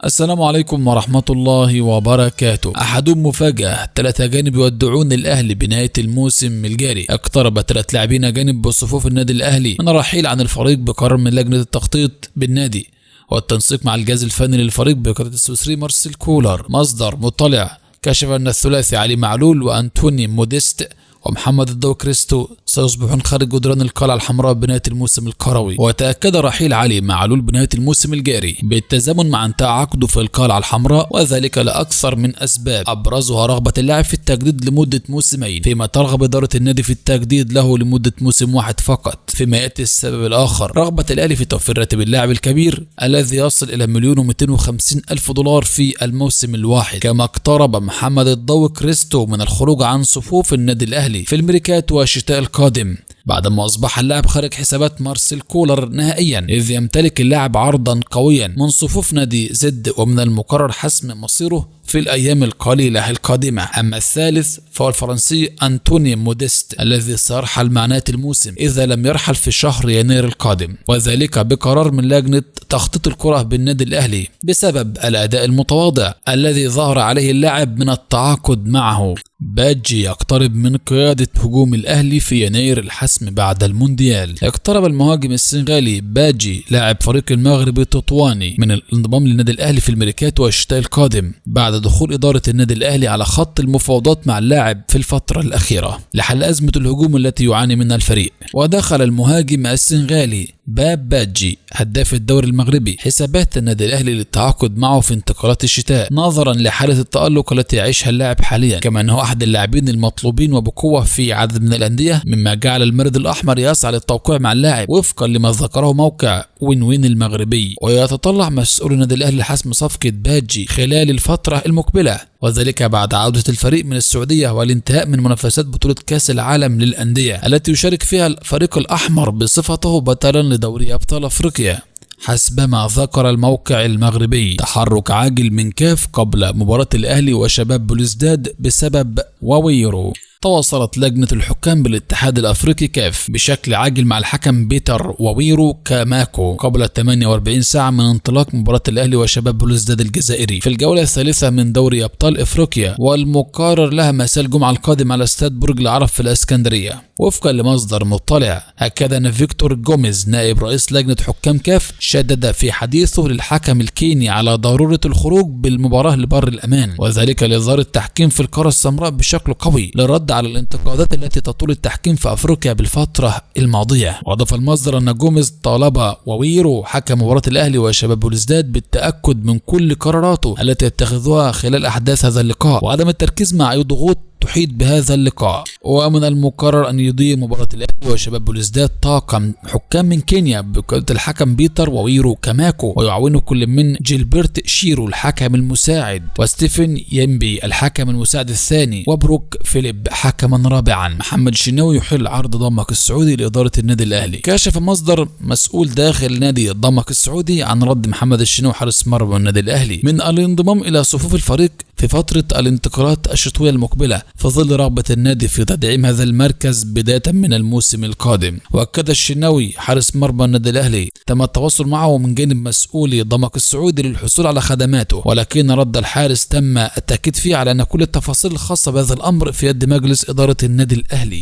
السلام عليكم ورحمة الله وبركاته. أحدهم مفاجأة، 3 أجانب يودعون الأهلي بنهاية الموسم الجاري. اقترب 3 لاعبين أجانب بصفوف النادي الأهلي من الرحيل عن الفريق بقرار من لجنة التخطيط بالنادي والتنسيق مع الجهاز الفني للفريق بقيادة السويسري مارسيل كولر. مصدر مطلع كشف أن الثلاثي علي معلول وأنتوني موديست ومحمد الضوء كريستو سيصبحون خارج جدران القلعة الحمراء بنهاية الموسم الكروي. وتأكد رحيل علي معلول بنهاية الموسم الجاري بالتزامن مع انتهاء عقده في القلعة الحمراء، وذلك لأكثر من أسباب، أبرزها رغبة اللاعب في التجديد لمدة موسمين، فيما ترغب إدارة النادي في التجديد له لمدة موسم واحد فقط. فيما يأتي السبب الآخر، رغبة الأهلي في توفير راتب اللاعب الكبير الذي يصل إلى $1,250,000 في الموسم الواحد. كما اقترب محمد الضوء كريستو من الخروج عن صفوف النادي الأهلي في الميركاتو والشتاء القادم بعدما أصبح اللاعب خارج حسابات مارسيل كولر نهائيا، إذ يمتلك اللاعب عرضا قويا من صفوف نادي زد، ومن المقرر حسم مصيره في الأيام القليلة القادمة. أما الثالث فهو الفرنسي أنتوني موديست الذي سيرحل مع نهاية الموسم إذا لم يرحل في شهر يناير القادم، وذلك بقرار من لجنة تخطيط الكرة بالنادي الأهلي بسبب الأداء المتواضع الذي ظهر عليه اللاعب من التعاقد معه. باجي يقترب من قيادة هجوم الأهلي في يناير الحسم بعد المونديال. اقترب المهاجم السنغالي باجي لاعب فريق المغرب تطواني من الانضمام للنادي الأهلي في الميركاتو والشتاء القادم بعد دخول إدارة النادي الأهلي على خط المفاوضات مع اللاعب في الفترة الأخيرة لحل أزمة الهجوم التي يعاني منها الفريق. ودخل المهاجم السنغالي باجي هداف الدوري المغربي حسابات النادي الأهلي للتعاقد معه في انتقالات الشتاء نظرا لحالة التألق التي يعيشها اللاعب حاليا، كما أنه أحد اللاعبين المطلوبين وبقوة في عدد من الأندية، مما جعل المارد الأحمر يسعى للتوقيع مع اللاعب وفقا لما ذكره موقع وين المغربي. ويتطلع مسؤول النادي الأهلي لحسم صفقة باجي خلال الفترة المقبلة، وذلك بعد عودة الفريق من السعودية والانتهاء من منافسات بطولة كأس العالم للأندية التي يشارك فيها الفريق الأحمر بصفته بطلا لدوري أبطال أفريقيا حسب ما ذكر الموقع المغربي. تحرك عاجل من كاف قبل مباراة الأهلي وشباب بلوزداد بسبب واويرو. تواصلت لجنة الحكام بالاتحاد الأفريقي كاف بشكل عاجل مع الحكم بيتر واويرو كاماكو قبل 48 ساعة من انطلاق مباراة الأهلي وشباب بلوزداد الجزائري في الجولة الثالثة من دوري أبطال إفريقيا، والمقرر لها مساء الجمعة القادم على استاد برج العرب في الإسكندرية. وفقا لمصدر مطلع، أكد أن فيكتور جوميز نائب رئيس لجنة حكام كاف شدد في حديثه للحكم الكيني على ضرورة الخروج بالمباراة لبر الأمان، وذلك لإظهار التحكيم في القارة السمراء بشكل قوي للرد على الانتقادات التي تطول التحكيم في أفريقيا بالفترة الماضية. وأضاف المصدر أن جوميز طالب واويرو حكم مباراة الأهلي وشباب بلوزداد بالتأكد من كل قراراته التي يتخذها خلال أحداث هذا اللقاء وعدم التركيز مع أي ضغوط تحيط بهذا اللقاء. ومن المقرر أن يضيء مباراة الأهلي وشباب بلوزداد طاقم حكام من كينيا بقيادة الحكم بيتر واويرو كاماكو، ويعاونه كل من جيلبرت شيرو الحكم المساعد وستيفن يمبي الحكم المساعد الثاني وبروك فيليب حكما رابعا. محمد الشناوي يحل عرض ضمك السعودي لإدارة النادي الأهلي. كشف مصدر مسؤول داخل نادي ضمك السعودي عن رد محمد الشناوي حارس مرمى النادي الأهلي من الانضمام إلى صفوف الفريق في فترة الانتقالات الشتوية المقبلة في ظل رغبة النادي في تدعيم هذا المركز بداية من الموسم القادم. وأكد الشناوي حارس مرمى النادي الأهلي تم التواصل معه من جانب مسؤولي ضمك السعودي للحصول على خدماته، ولكن رد الحارس تم التأكيد فيه على أن كل التفاصيل الخاصة بهذا الأمر في يد مجلس إدارة النادي الأهلي.